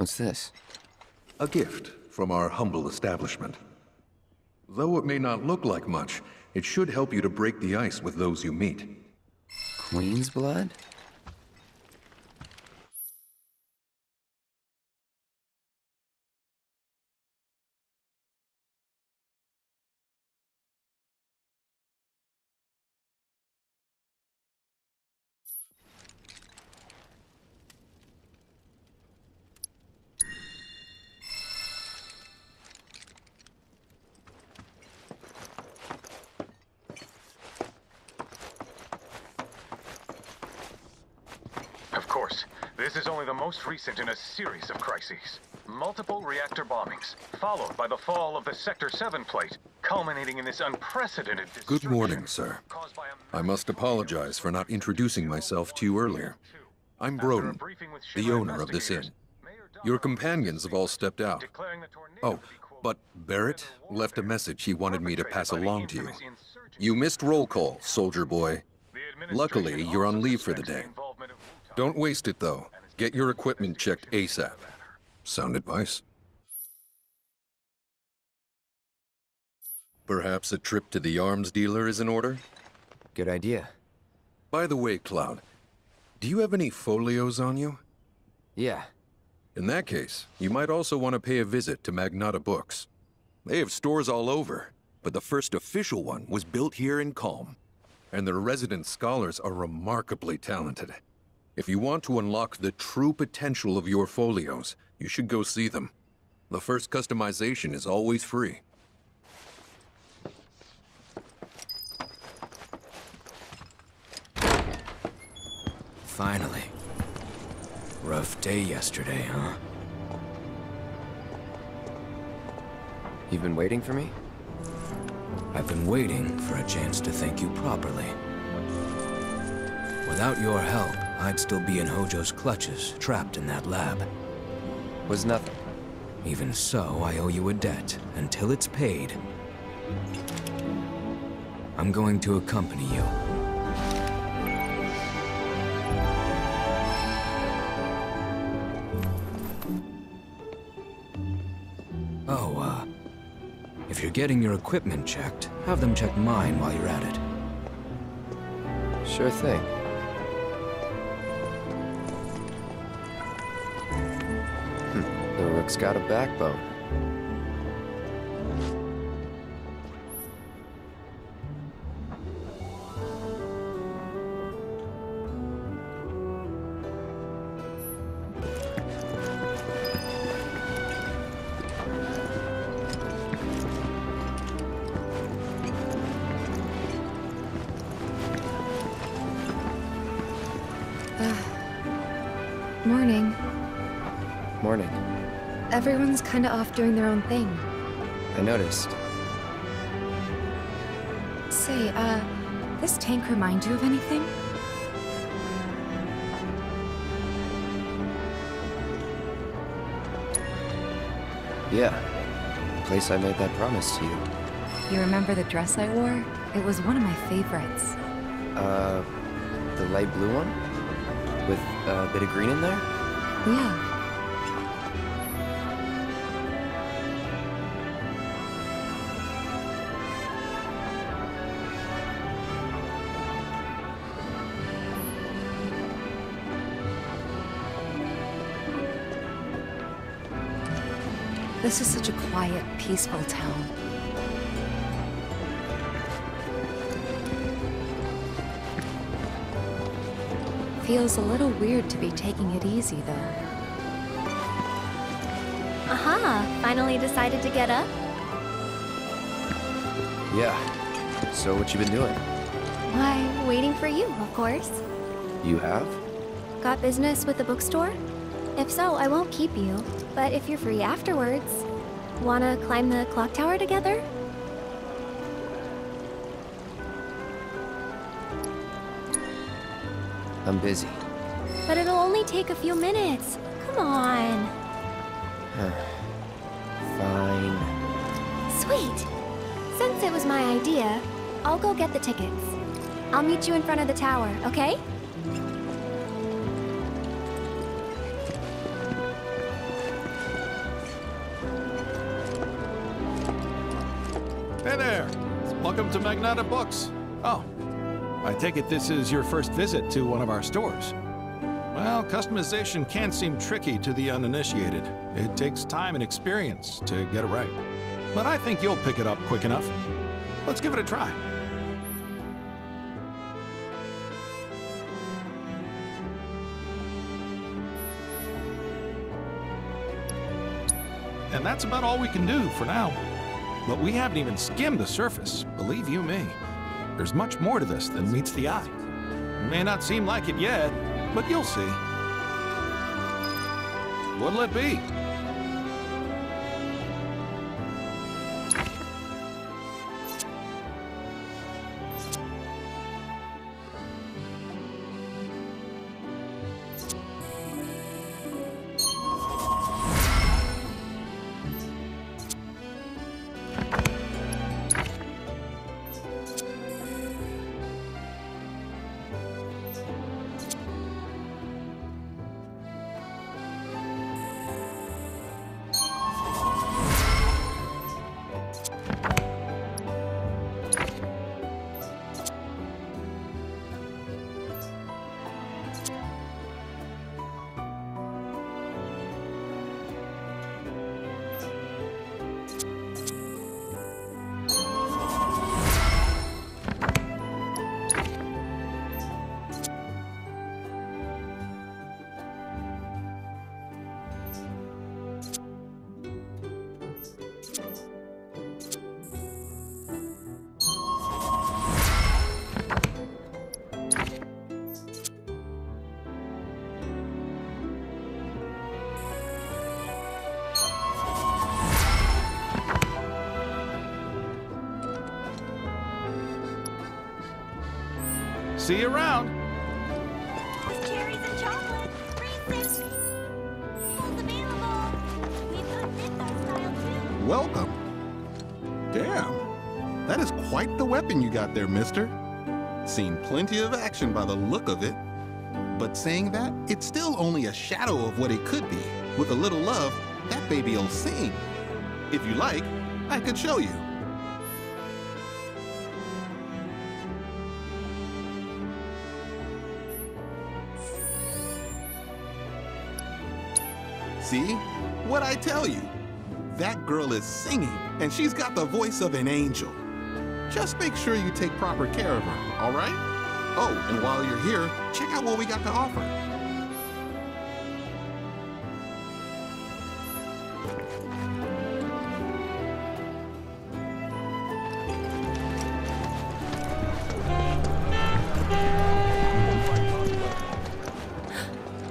What's this? A gift from our humble establishment. Though it may not look like much, it should help you to break the ice with those you meet. Queen's blood? Of course, this is only the most recent in a series of crises. Multiple reactor bombings, followed by the fall of the Sector 7 plate, culminating in this unprecedented destruction. Good morning, sir. I must apologize for not introducing myself to you earlier. I'm Broden, the owner of this inn. Your companions have all stepped out. Oh, but Barrett left a message he wanted me to pass along to you. You missed roll call, soldier boy. Luckily, you're on leave for the day. Don't waste it, though. Get your equipment checked ASAP. Sound advice? Perhaps a trip to the arms dealer is in order? Good idea. By the way, Cloud, do you have any folios on you? Yeah. In that case, you might also want to pay a visit to Magnata Books. They have stores all over, but the first official one was built here in Calm. And their resident scholars are remarkably talented. If you want to unlock the true potential of your folios, you should go see them. The first customization is always free. Finally. Rough day yesterday, huh? You've been waiting for me? I've been waiting for a chance to thank you properly. Without your help, I'd still be in Hojo's clutches, trapped in that lab. Was nothing. Even so, I owe you a debt, until it's paid. I'm going to accompany you. Oh, if you're getting your equipment checked, have them check mine while you're at it. Sure thing. The rook's got a backbone. Morning. Morning. Everyone's kinda off doing their own thing. I noticed. Say, this tank remind you of anything? Yeah. The place I made that promise to you. You remember the dress I wore? It was one of my favorites. The light blue one? With a bit of green in there? Yeah. This is such a quiet, peaceful town. Feels a little weird to be taking it easy, though. Aha! Finally decided to get up? Yeah. So what you been doing? Why, waiting for you, of course. You have? Got business with the bookstore? If so, I won't keep you. But if you're free afterwards, wanna climb the clock tower together? I'm busy. But it'll only take a few minutes. Come on. Fine. Sweet. Since it was my idea, I'll go get the tickets. I'll meet you in front of the tower, okay? Hey there! Welcome to Magnata Books. Oh, I take it this is your first visit to one of our stores. Well, customization can seem tricky to the uninitiated. It takes time and experience to get it right. But I think you'll pick it up quick enough. Let's give it a try. And that's about all we can do for now. But we haven't even skimmed the surface, believe you me. There's much more to this than meets the eye. It may not seem like it yet, but you'll see. What'll it be? See you around. Cherries and chocolate. Free fish. Meals available. We've got Midgard style too. Welcome. Damn. That is quite the weapon you got there, mister. Seen plenty of action by the look of it. But saying that, it's still only a shadow of what it could be. With a little love, that baby'll sing. If you like, I could show you. See? What'd I tell you? That girl is singing, and she's got the voice of an angel. Just make sure you take proper care of her, all right? Oh, and while you're here, check out what we got to offer.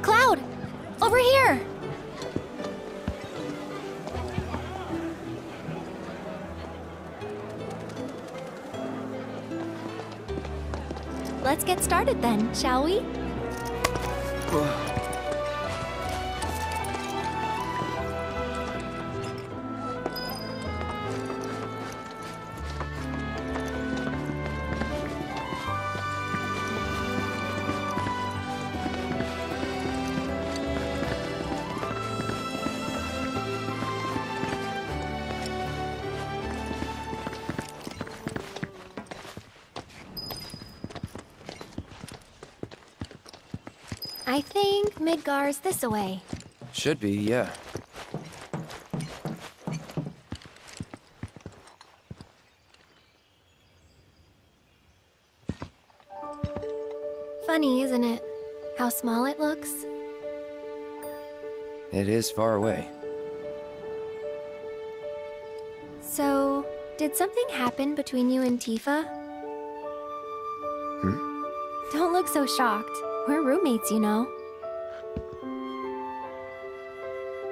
Cloud! Over here! Let's get started then, shall we? I think Midgar's this away. Should be, yeah. Funny, isn't it? How small it looks. It is far away. So, did something happen between you and Tifa? Don't look so shocked. We're roommates, you know.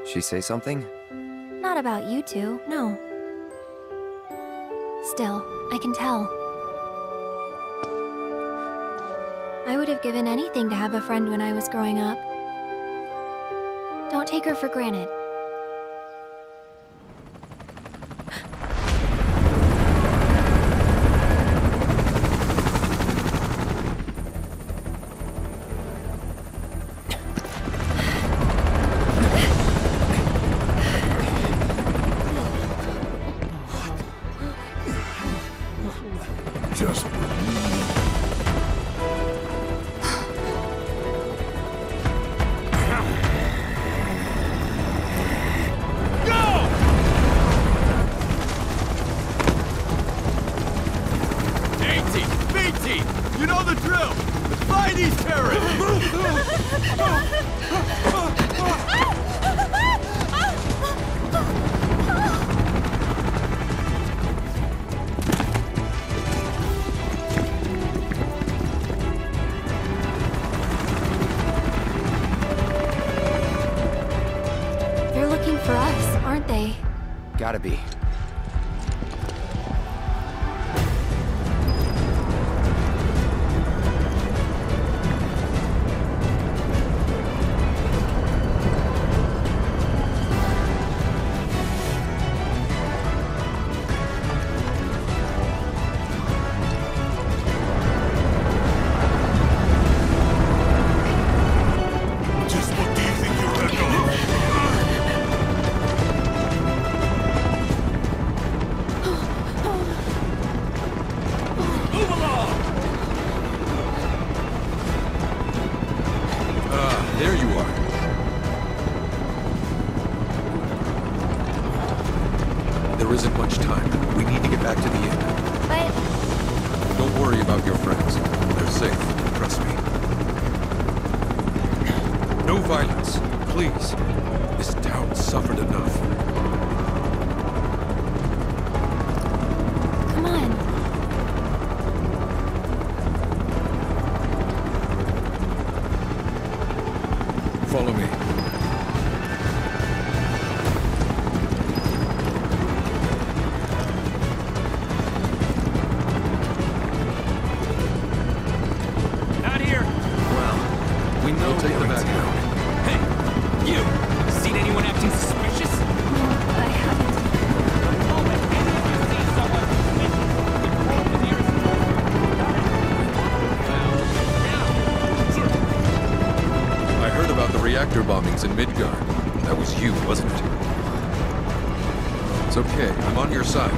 She say something? Not about you two, no. Still, I can tell. I would have given anything to have a friend when I was growing up. Don't take her for granted. Just believe. You know the drill! Fight these terrorists! They're looking for us, aren't they? Gotta be. There you are. There isn't much time. We need to get back to the inn. But... Don't worry about your friends. They're safe. Trust me. No violence. Please. This town suffered enough. Come on. Follow me. Not here! Well, we know We'll take them back now. Hey, you! Seen anyone acting suspicious? No, I haven't. The moment any of you see someone, the quote the nearest door. I heard about the reactor bombings in Midgard. That was you, wasn't it? It's okay. I'm on your side.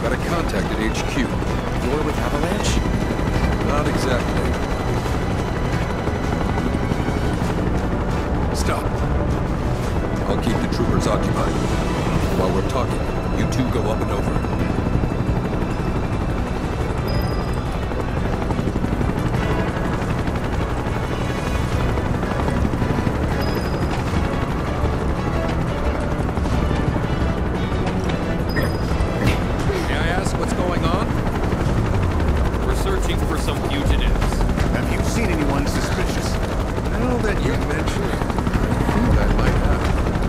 Got a contact at HQ. You're with Avalanche? Not exactly. Stop. I'll keep the troopers occupied. While we're talking, you two go up and over. May I ask what's going on? We're searching for some fugitives. Have you seen anyone suspicious? Now that you mention it, I think I might have.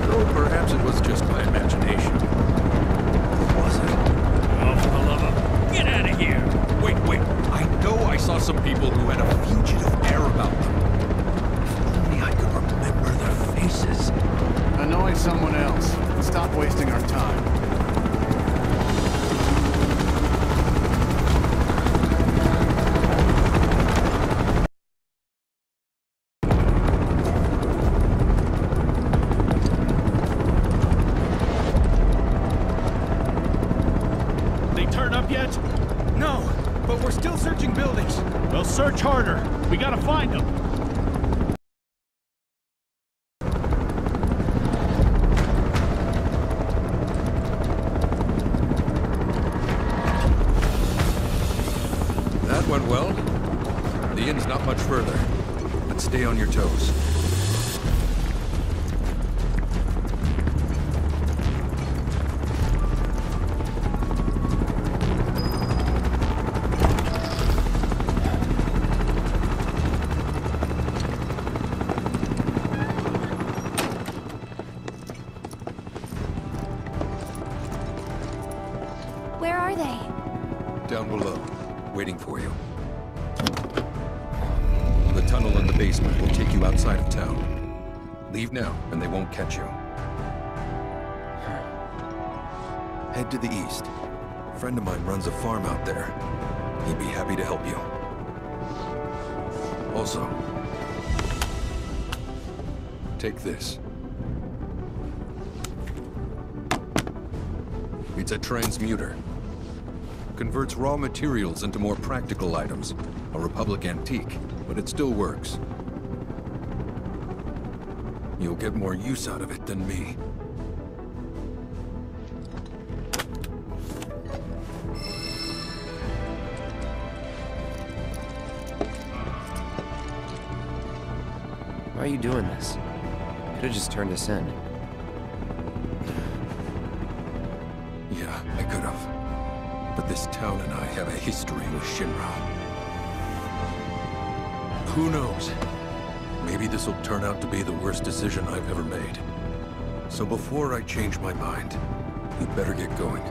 Though perhaps it was just my imagination. Was it? Oh, for the love of... Get out of here! Wait. I know I saw some people who had a fugitive air about them. If only I could remember their faces. Annoy someone else. Stop wasting our time. They turn up yet? No, but we're still searching buildings. Well, search harder. We gotta find them. That went well. The inn's not much further. But stay on your toes. Where are they? Down below, waiting for you. The tunnel in the basement will take you outside of town. Leave now, and they won't catch you. Head to the east. A friend of mine runs a farm out there. He'd be happy to help you. Also, take this. It's a transmuter. converts raw materials into more practical items. A Republic antique, but it still works. You'll get more use out of it than me. Why are you doing this? Could have just turned us in. Yeah, I could have. But this town and I have a history with Shinra. Who knows? Maybe this'll turn out to be the worst decision I've ever made. So before I change my mind, you'd better get going.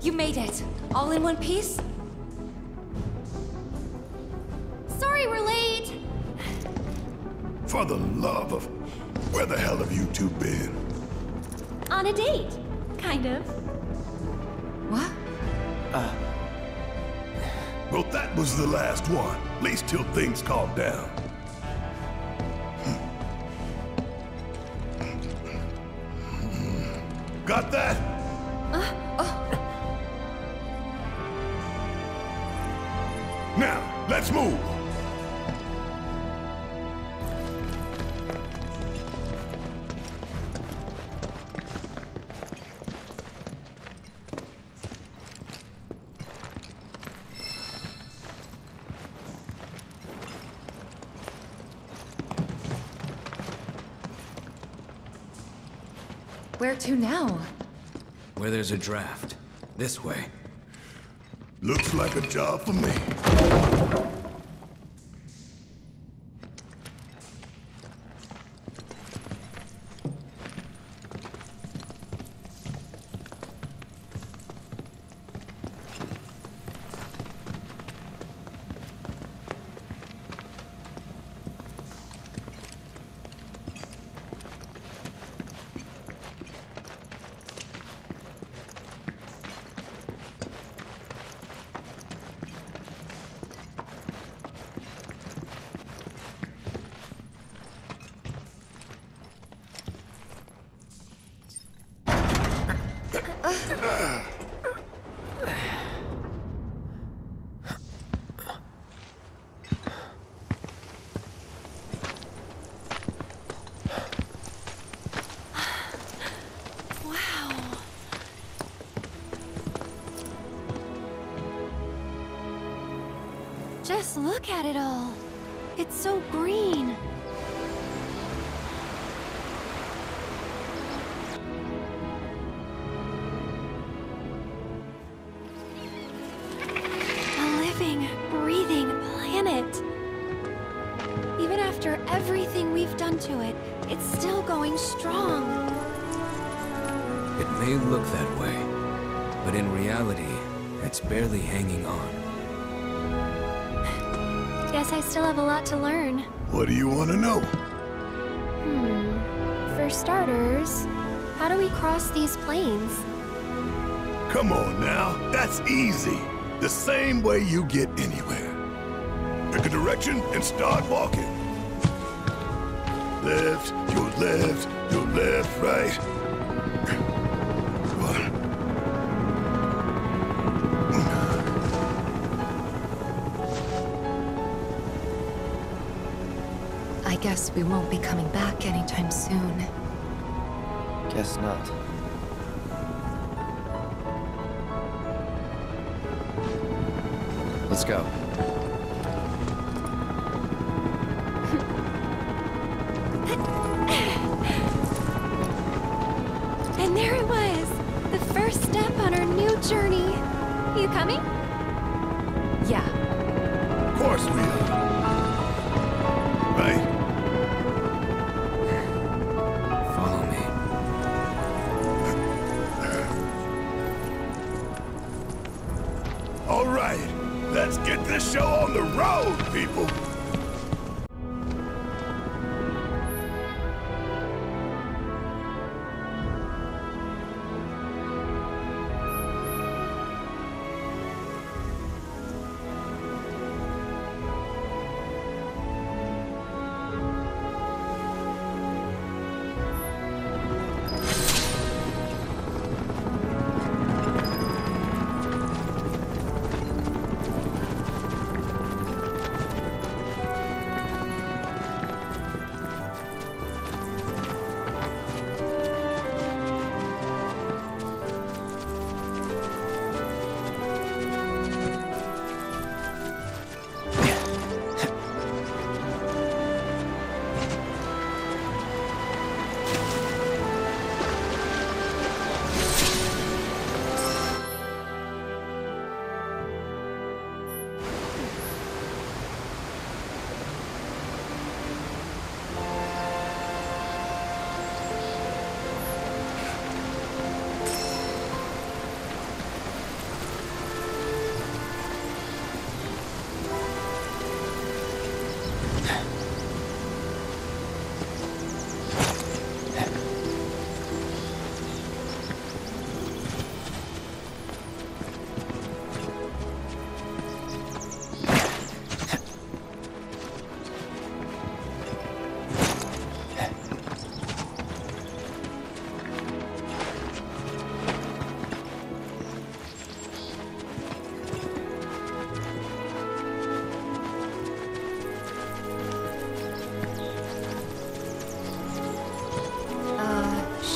You made it! All in one piece? Sorry we're late! For the love of... Where the hell have you two been? On a date. Kind of. What? Well, that was the last one. At least till things calm down. Got that? Now, let's move! Where to now? Where there's a draft. This way. Looks like a job for me. Just look at it all. It's so green. A living, breathing planet. Even after everything we've done to it, it's still going strong. It may look that way, but in reality, it's barely hanging on. Guess I still have a lot to learn. What do you want to know? For starters, how do we cross these plains? Come on now, that's easy. The same way you get anywhere. Pick a direction and start walking. Left, your left, right. I guess we won't be coming back anytime soon. Guess not. Let's go. And there it was! The first step on our new journey. You coming? Yeah. Of course we are. Right? All right, let's get this show on the road, people.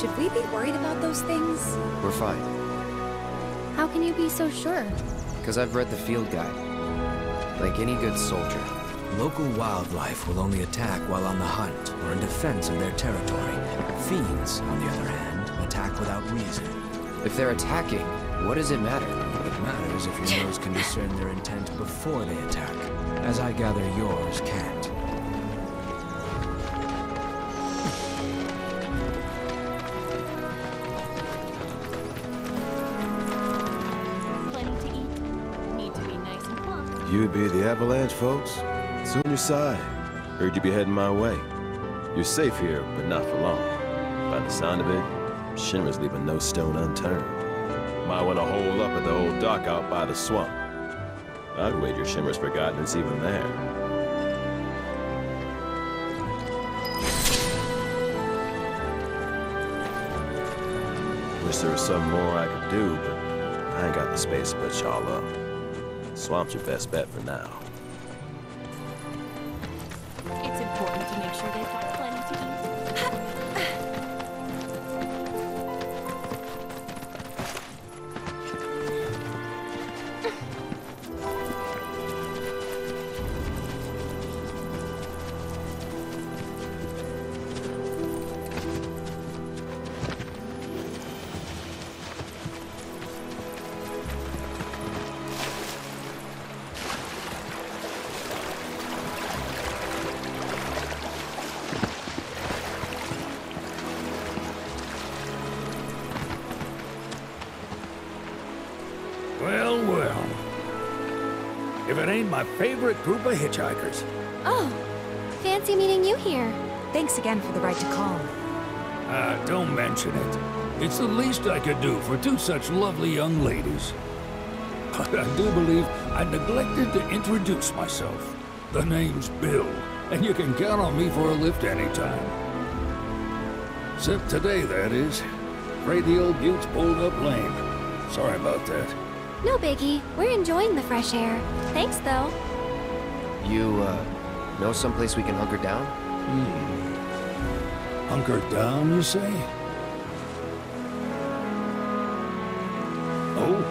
Should we be worried about those things? We're fine. How can you be so sure? Because I've read the field guide. Like any good soldier. Local wildlife will only attack while on the hunt or in defense of their territory. Fiends, on the other hand, attack without reason. If they're attacking, what does it matter? It matters if your nose can discern their intent before they attack, as I gather yours can't. You'd be the Avalanche, folks? It's on your side. Heard you be heading my way. You're safe here, but not for long. By the sound of it, Shinra's leaving no stone unturned. Might want to hole up at the old dock out by the swamp. I'd wager Shinra's forgotten it's even there. Wish there was something more I could do, but I ain't got the space to put y'all up. Swamp's your best bet for now. It's important to make sure they've got plenty to eat. Well, well. If it ain't my favorite group of hitchhikers. Oh, fancy meeting you here. Thanks again for the right to call. Don't mention it. It's the least I could do for two such lovely young ladies. But I do believe I neglected to introduce myself. The name's Bill, and you can count on me for a lift anytime. Except today, that is. Afraid the old butte's pulled up lame. Sorry about that. No biggie. We're enjoying the fresh air. Thanks, though. You, know someplace we can hunker down? Hunker down, you say? Oh?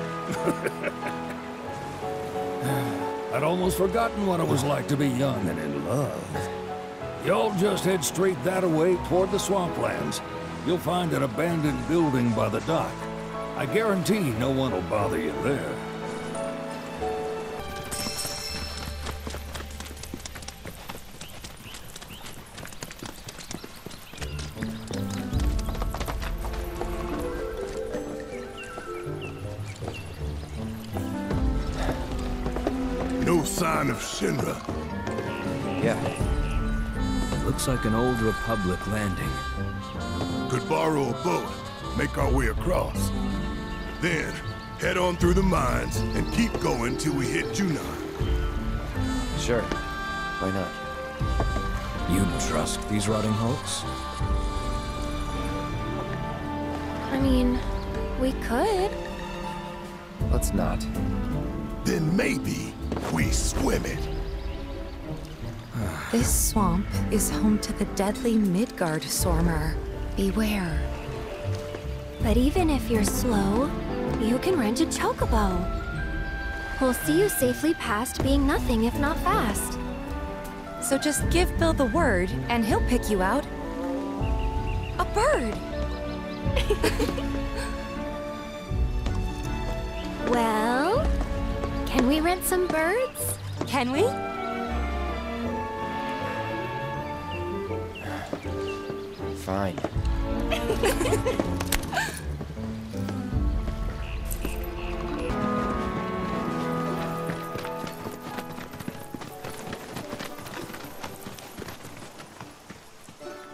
I'd almost forgotten what it was like to be young and in love. Y'all just head straight that-a-way toward the swamplands. You'll find an abandoned building by the dock. I guarantee no one will bother you there. No sign of Shinra. Yeah. Looks like an old Republic landing. Could borrow a boat, make our way across. Then, head on through the mines and keep going till we hit Junon. Sure. Why not? You trust these rotting hulks? I mean, we could. Let's not. Then maybe we swim it. This swamp is home to the deadly Midgardsormr. Beware. But even if you're slow, you can rent a Chocobo. We'll see you safely past being nothing if not fast. So just give Bill the word, and he'll pick you out. A bird! Well, can we rent some birds? Can we? Fine.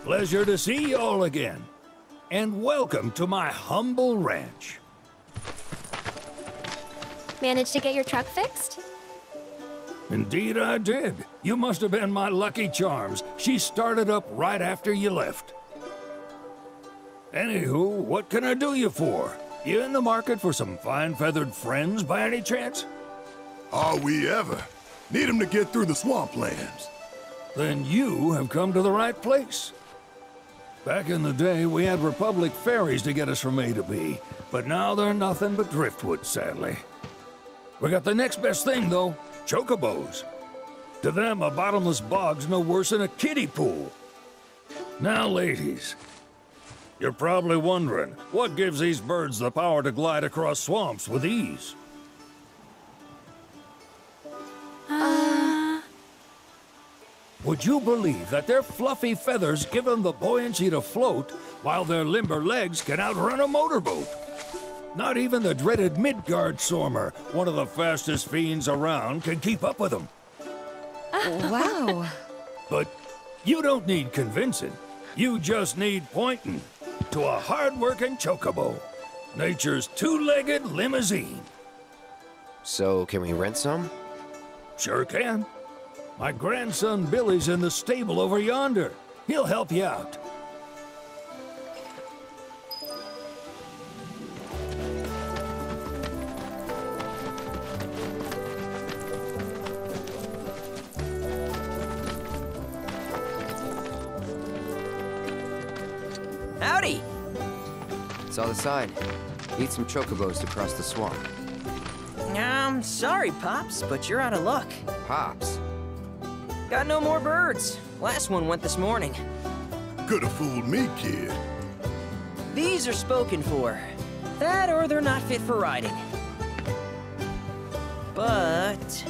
Pleasure to see y'all again. And welcome to my humble ranch. Managed to get your truck fixed? Indeed I did. You must have been my lucky charms. She started up right after you left. Anywho, what can I do you for? You in the market for some fine-feathered friends by any chance? Are we ever? Need them to get through the swamplands. Then you have come to the right place. Back in the day, we had Republic ferries to get us from A to B, but now they're nothing but driftwood, sadly. We got the next best thing, though, Chocobos. To them, a bottomless bog's no worse than a kiddie pool. Now, ladies, you're probably wondering, what gives these birds the power to glide across swamps with ease? Would you believe that their fluffy feathers give them the buoyancy to float, while their limber legs can outrun a motorboat? Not even the dreaded Midgardsormr, one of the fastest fiends around, can keep up with them. Wow. But you don't need convincing. You just need pointing to a hard-working Chocobo. Nature's two-legged limousine. So, can we rent some? Sure can. My grandson Billy's in the stable over yonder. He'll help you out. Howdy! Saw the sign. Need some chocobos to cross the swamp. Sorry, Pops, but you're out of luck. Pops? Got no more birds. Last one went this morning. Could've fooled me, kid. These are spoken for. That or they're not fit for riding. But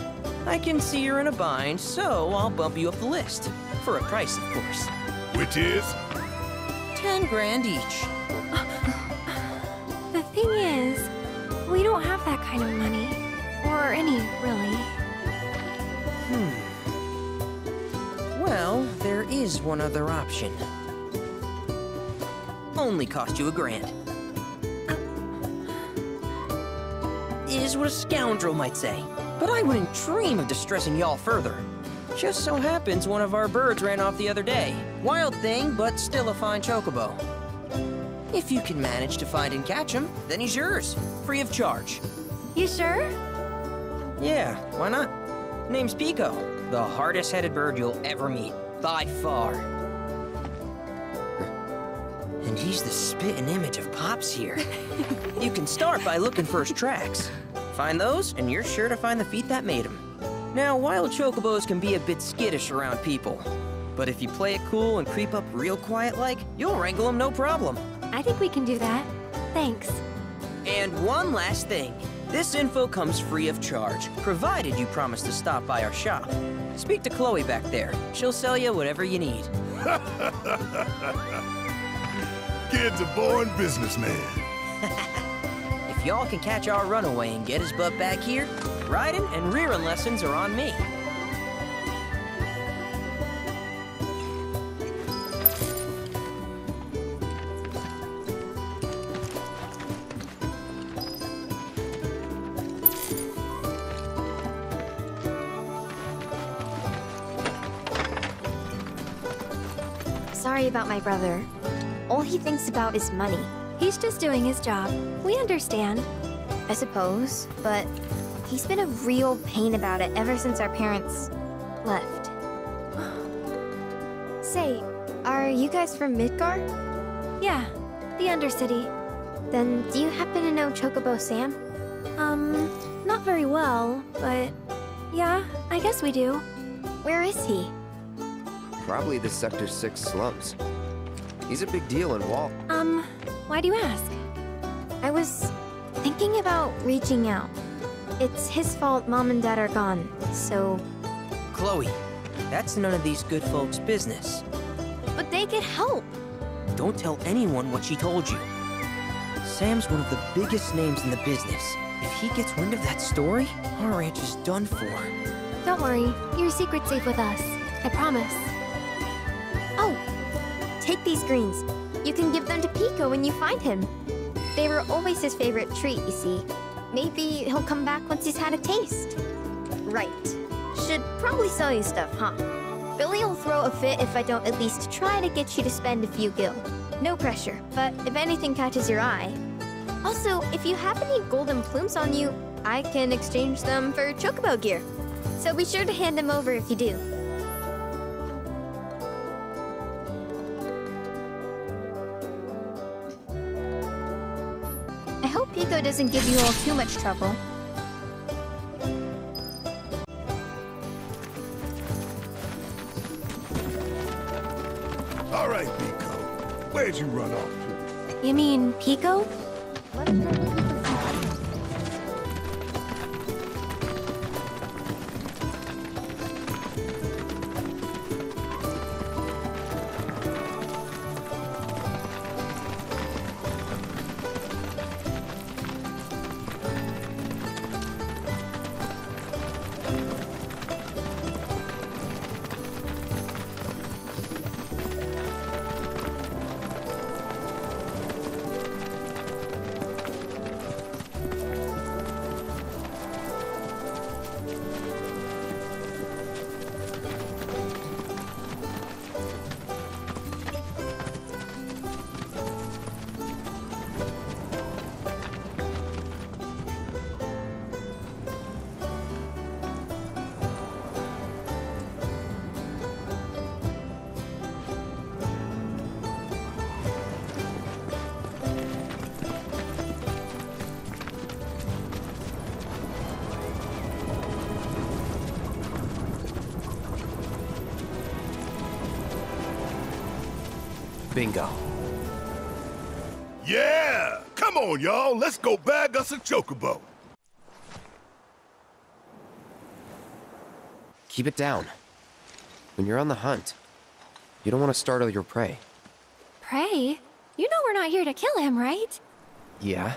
I can see you're in a bind, so I'll bump you up the list. For a price, of course. Which is? 10 grand each. The thing is, we don't have that kind of money. Or any, really. Well, there is one other option. Only cost you $1,000. Is what a scoundrel might say. But I wouldn't dream of distressing y'all further. Just so happens one of our birds ran off the other day. Wild thing, but still a fine chocobo. If you can manage to find and catch him, then he's yours. Free of charge. You sure? Yeah, why not? Name's Pico. The hardest-headed bird you'll ever meet. By far. And he's the spitting image of Pops here. You can start by looking for his tracks. Find those, and you're sure to find the feet that made him. Now, wild chocobos can be a bit skittish around people. But if you play it cool and creep up real quiet-like, you'll wrangle them no problem. I think we can do that. Thanks. And one last thing. This info comes free of charge, provided you promise to stop by our shop. Speak to Chloe back there. She'll sell you whatever you need. Kid's a born businessman. If y'all can catch our runaway and get his butt back here, Riding and rearing lessons are on me. Sorry about my brother. All he thinks about is money. He's just doing his job. We understand. I suppose, but he's been a real pain about it ever since our parents left. Say, are you guys from Midgard? Yeah, the Undercity. Then do you happen to know Chocobo Sam? Not very well, but yeah, I guess we do. Where is he? Probably the Sector 6 slums. He's a big deal in Wall. Why do you ask? I was thinking about reaching out. It's his fault Mom and Dad are gone, so... Chloe, that's none of these good folks' business. But they could help. Don't tell anyone what she told you. Sam's one of the biggest names in the business. If he gets wind of that story, our ranch is done for. Don't worry, your secret's safe with us. I promise. Oh, take these greens. You can give them to Pico when you find him. They were always his favorite treat, you see. Maybe he'll come back once he's had a taste. Right. Should probably sell you stuff, huh? Billy'll throw a fit if I don't at least try to get you to spend a few gil. No pressure, but if anything catches your eye. Also, if you have any golden plumes on you, I can exchange them for Chocobo gear. So be sure to hand them over if you do. I hope Pico doesn't give you all too much trouble. All right, Pico. Where'd you run off to? You mean Pico? Bingo. Yeah! Come on, y'all. Let's go bag us a Chocobo. Keep it down. When you're on the hunt, you don't want to startle your prey. Prey? You know we're not here to kill him, right? Yeah?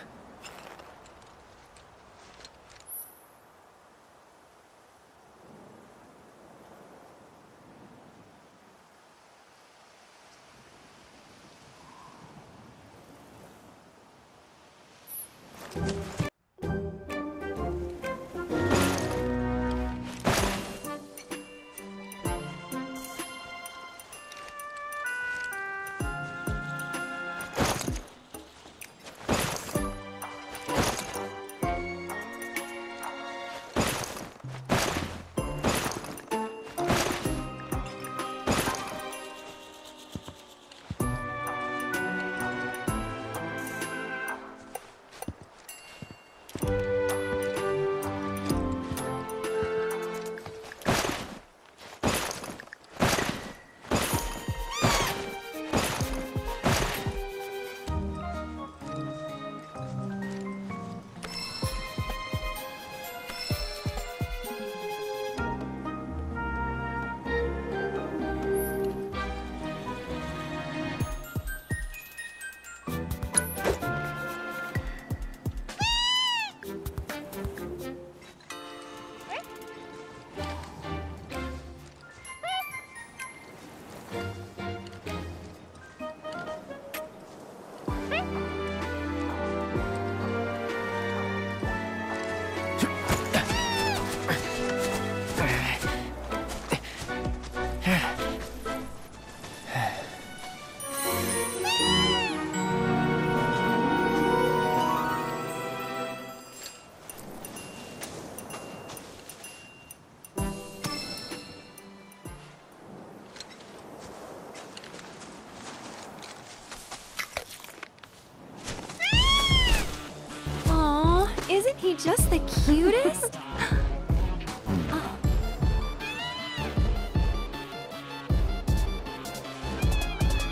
he just the cutest?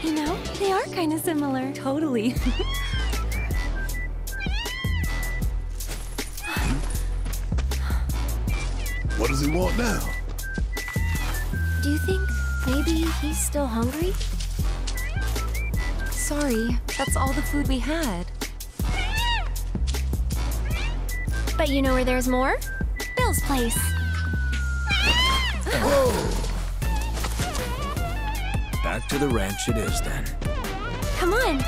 You know, they are kind of similar. Totally. What does he want now? Do you think maybe he's still hungry? Sorry, that's all the food we had. But you know where there's more? Bill's place. Back to the ranch it is then. Come on.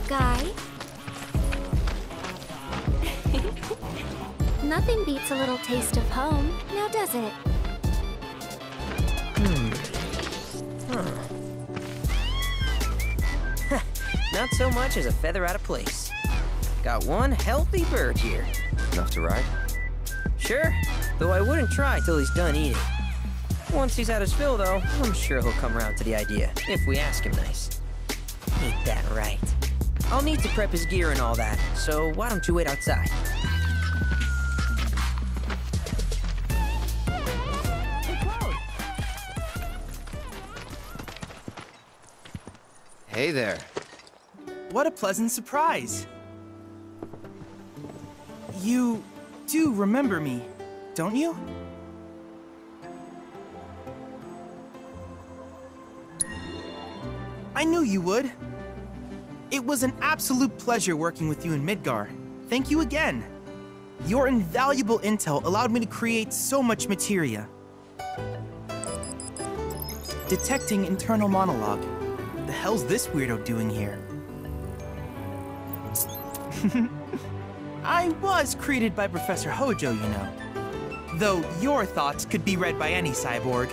Guy. Nothing beats a little taste of home, now does it? Not so much as a feather out of place. Got one healthy bird here. Enough to ride? Sure, though I wouldn't try till he's done eating. Once he's had his fill, though, I'm sure he'll come around to the idea, if we ask him nice. Ain't that right? I'll need to prep his gear and all that, so why don't you wait outside? Hey there. What a pleasant surprise. You do remember me, don't you? I knew you would. It was an absolute pleasure working with you in Midgar. Thank you again. Your invaluable intel allowed me to create so much materia. Detecting internal monologue. The hell's this weirdo doing here? I was created by Professor Hojo, you know. Though your thoughts could be read by any cyborg.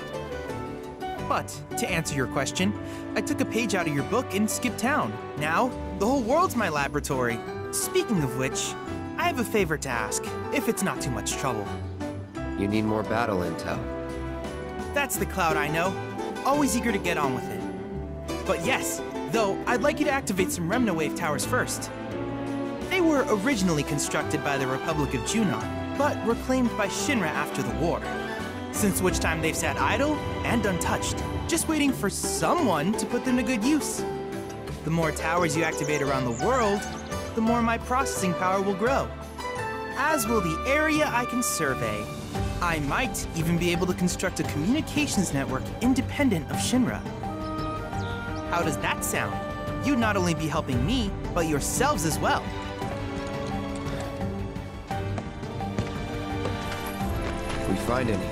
But, to answer your question, I took a page out of your book and skipped town. Now, the whole world's my laboratory. Speaking of which, I have a favor to ask, if it's not too much trouble. You need more battle intel. That's the Cloud I know. Always eager to get on with it. But yes, though, I'd like you to activate some Remna Wave towers first. They were originally constructed by the Republic of Junon, but reclaimed by Shinra after the war. Since which time they've sat idle and untouched, just waiting for someone to put them to good use. The more towers you activate around the world, the more my processing power will grow. As will the area I can survey. I might even be able to construct a communications network independent of Shinra. How does that sound? You'd not only be helping me, but yourselves as well. If we find any,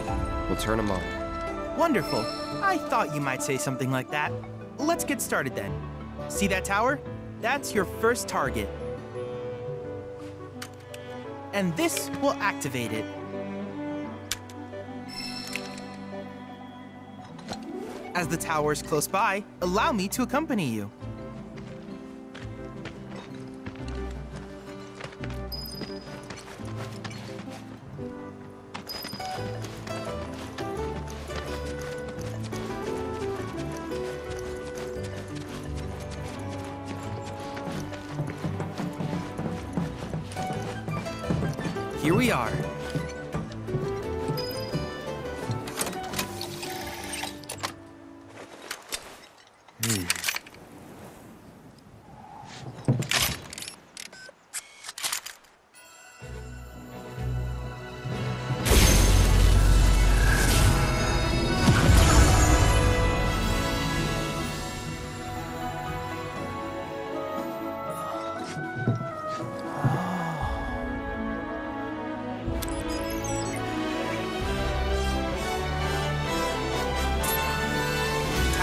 we'll turn them on. Wonderful. I thought you might say something like that. Let's get started then. See that tower? That's your first target. And this will activate it. As the tower is close by, allow me to accompany you. Here we are.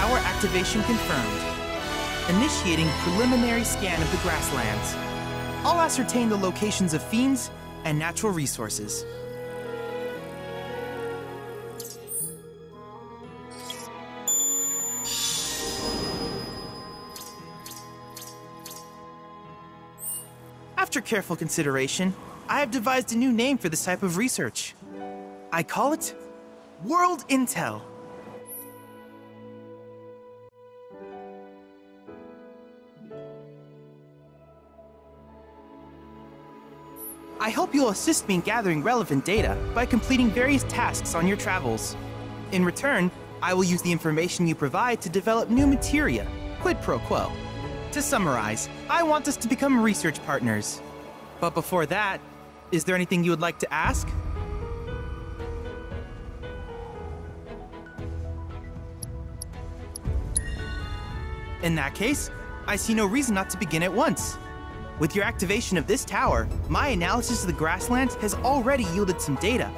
tower activation confirmed. Initiating preliminary scan of the grasslands. I'll ascertain the locations of fiends and natural resources. After careful consideration, I have devised a new name for this type of research. I call it World Intel. I hope you'll assist me in gathering relevant data by completing various tasks on your travels. In return, I will use the information you provide to develop new materia, quid pro quo. To summarize, I want us to become research partners. But before that, is there anything you would like to ask? In that case, I see no reason not to begin at once. With your activation of this tower, my analysis of the grasslands has already yielded some data.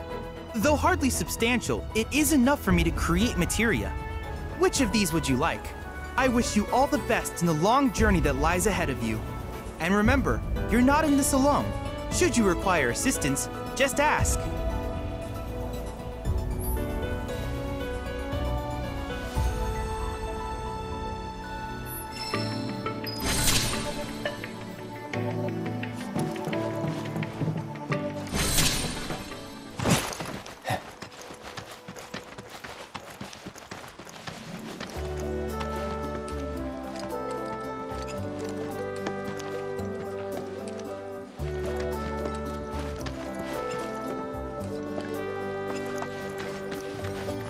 Though hardly substantial, it is enough for me to create materia. Which of these would you like? I wish you all the best in the long journey that lies ahead of you. And remember, you're not in this alone. Should you require assistance, just ask.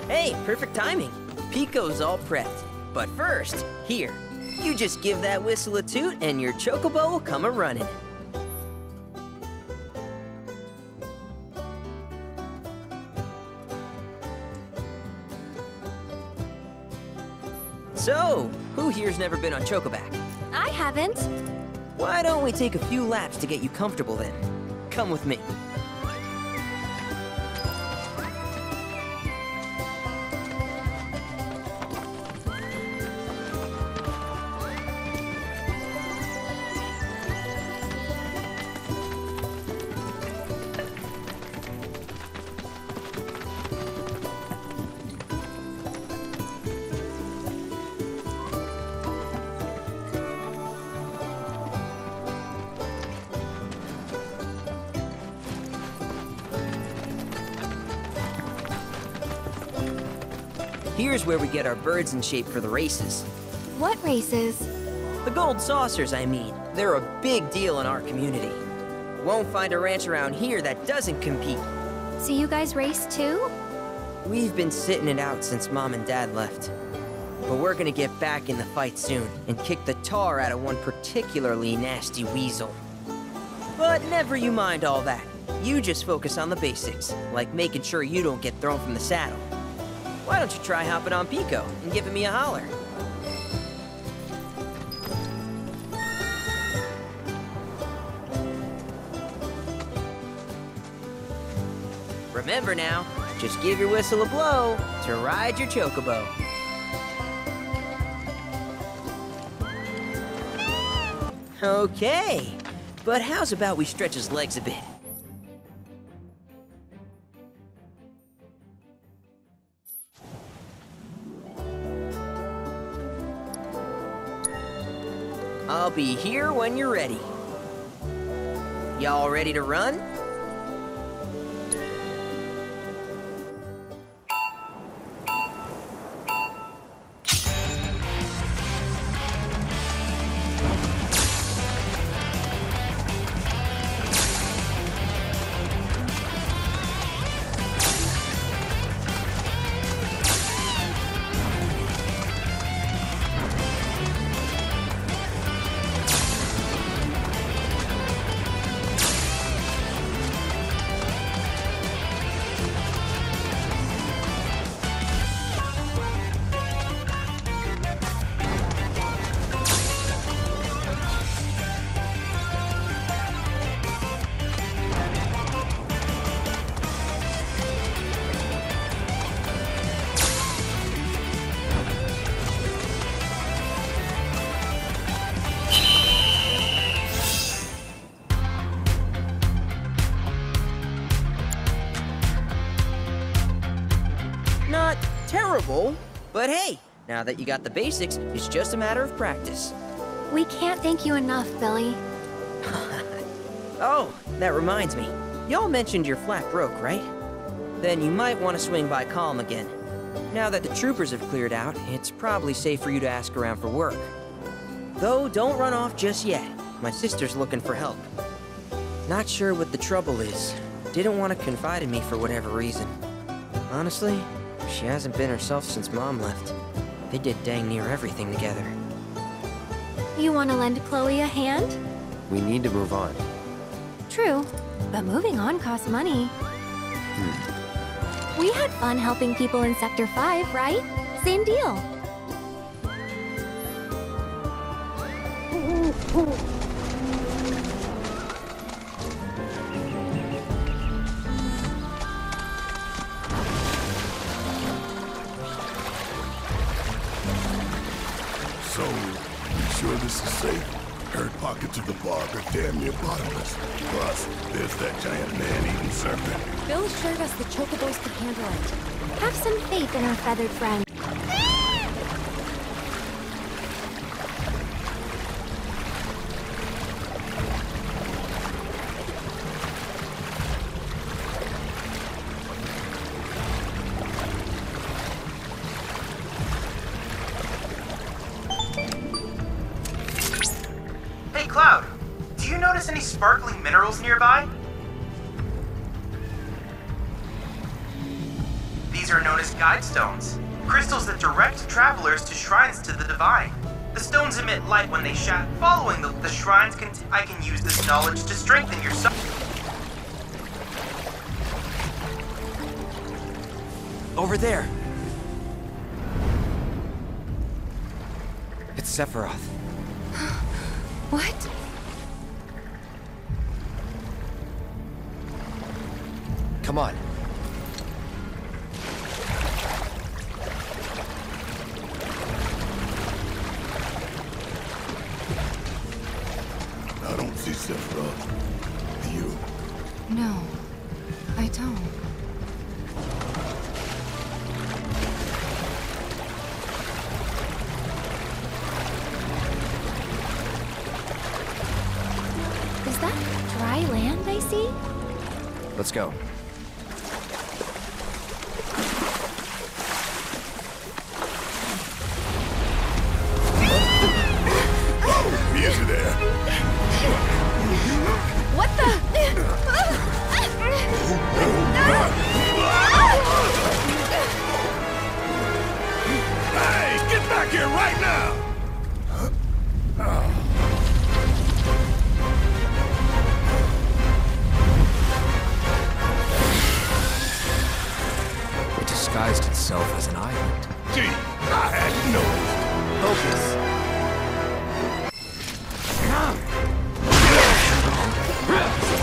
Hey, perfect timing. Pico's all prepped. But first, here, you just give that whistle a toot and your Chocobo will come a-running. So, who here's never been on Chocoback? I haven't. Why don't we take a few laps to get you comfortable then? Come with me. Here's where we get our birds in shape for the races. What races? The gold saucers, I mean. They're a big deal in our community. Won't find a ranch around here that doesn't compete. So you guys race too? We've been sitting it out since Mom and Dad left. But we're gonna get back in the fight soon and kick the tar out of one particularly nasty weasel. But never you mind all that. You just focus on the basics, like making sure you don't get thrown from the saddle. Why don't you try hopping on Pico and giving me a holler? Remember now, just give your whistle a blow to ride your Chocobo. Okay, but how's about we stretch his legs a bit? I'll be here when you're ready. Y'all ready to run? But hey, now that you got the basics, it's just a matter of practice. We can't thank you enough, Billy. Oh, that reminds me. Y'all mentioned your flat broke, right? Then you might want to swing by Calm again. Now that the troopers have cleared out, it's probably safe for you to ask around for work. Though, don't run off just yet. My sister's looking for help. Not sure what the trouble is. Didn't want to confide in me for whatever reason. Honestly, she hasn't been herself since Mom left. They did dang near everything together. You want to lend Chloe a hand? We need to move on. True, but moving on costs money. We had fun helping people in Sector 5, right? Same deal. So, you sure this is safe? Heard pockets of the bog are damn near bottomless. Plus, there's that giant man-eating serpent. Bill assured us the Chocobos could handle it. Have some faith in our feathered friend. Hey, Cloud. Do you notice any sparkling minerals nearby? These are known as guide stones, crystals that direct travelers to shrines to the divine. The stones emit light when they shatter. Following the shrines, I can use this knowledge to strengthen your soul. Over there. It's Sephiroth. What? Come on. I don't see Sephiroth. Do you? No, I don't. Is that dry land I see? Let's go. Easy there. What the? Hey, get back here right now! It disguised itself as an island. Gee, I had no Focus.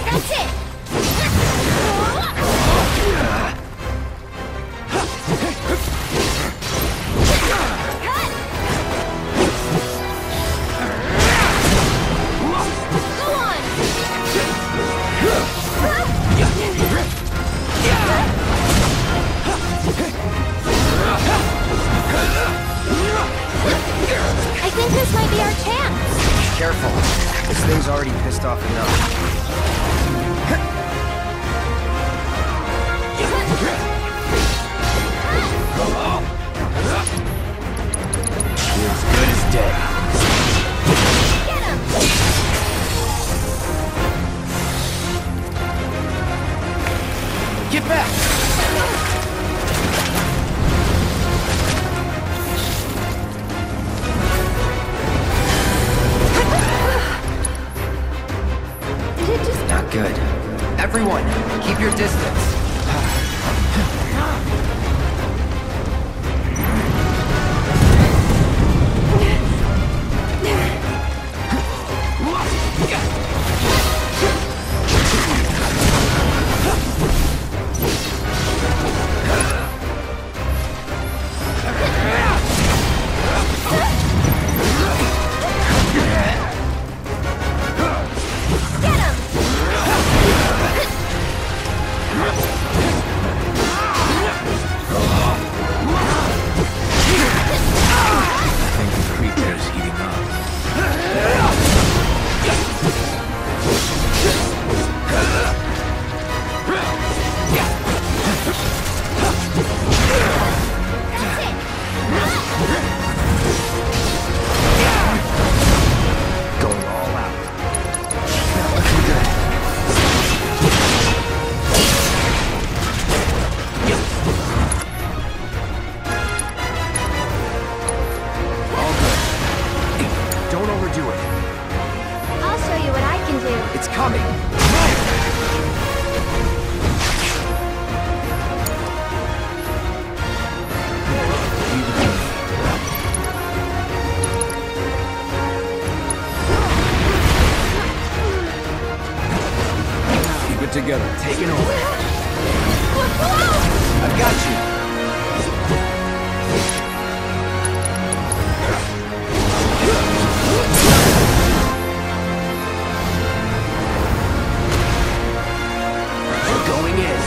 That's it! Go on! I think this might be our chance. Careful. This thing's already pissed off enough. You're as good as dead. Get him! Get back! Did it just... Not good. Everyone, keep your distance. Get him! together. Taking over. I've got you. We're going in.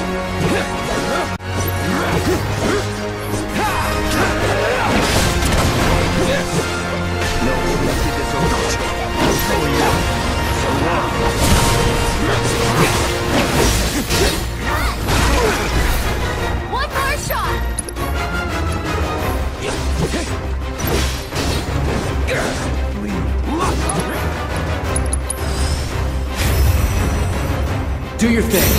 No, let's get this over. Going out. So long. One more shot! Do your thing.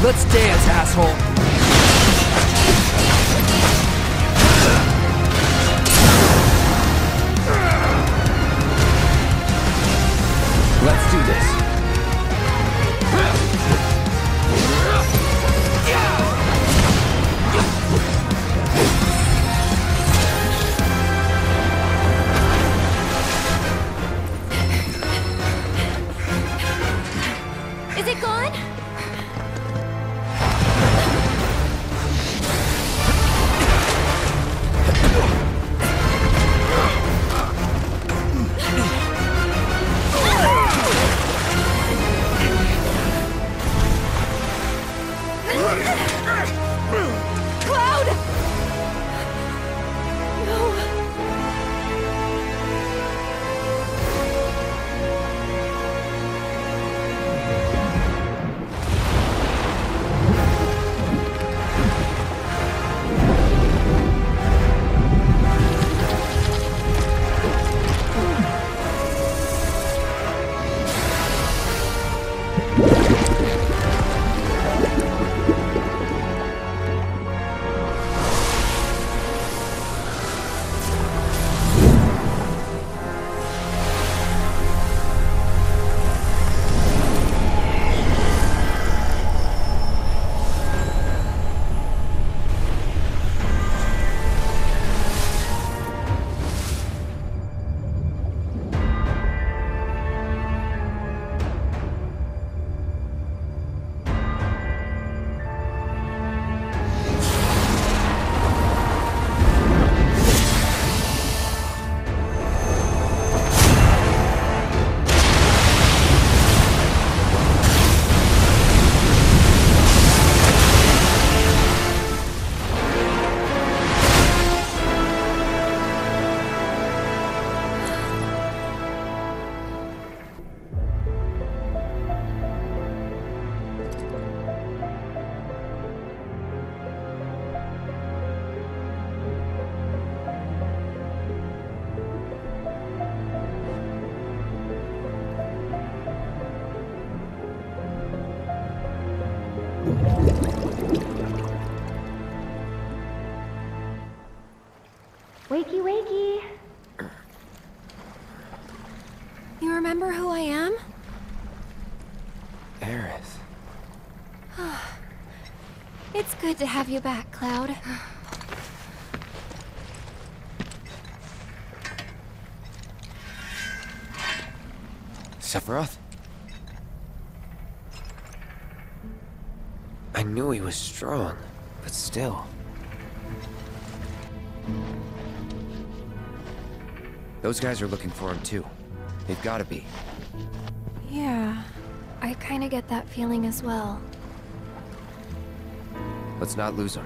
Let's dance, asshole! Let's do this. Is it gone? Wakey, wakey. You remember who I am? Aerith. It's good to have you back, Cloud. Sephiroth? I knew he was strong, but still. Those guys are looking for him too. They've got to be. Yeah, I kinda get that feeling as well. Let's not lose him.